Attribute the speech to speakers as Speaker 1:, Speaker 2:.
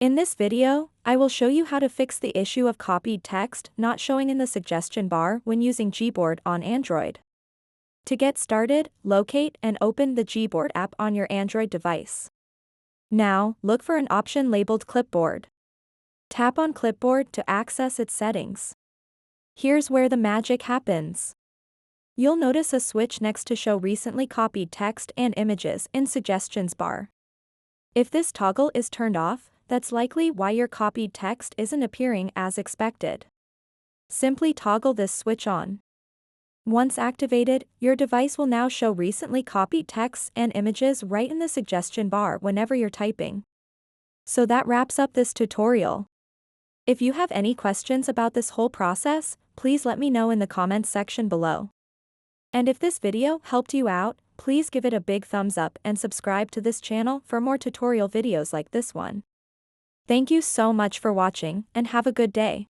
Speaker 1: In this video, I will show you how to fix the issue of copied text not showing in the suggestion bar when using Gboard on Android. To get started, locate and open the Gboard app on your Android device. Now, look for an option labeled Clipboard. Tap on Clipboard to access its settings. Here's where the magic happens. You'll notice a switch next to Show Recently Copied Text and Images in Suggestions bar. If this toggle is turned off, that's likely why your copied text isn't appearing as expected. Simply toggle this switch on. Once activated, your device will now show recently copied texts and images right in the suggestion bar whenever you're typing. So that wraps up this tutorial. If you have any questions about this whole process, please let me know in the comments section below. And if this video helped you out, please give it a big thumbs up and subscribe to this channel for more tutorial videos like this one. Thank you so much for watching and have a good day.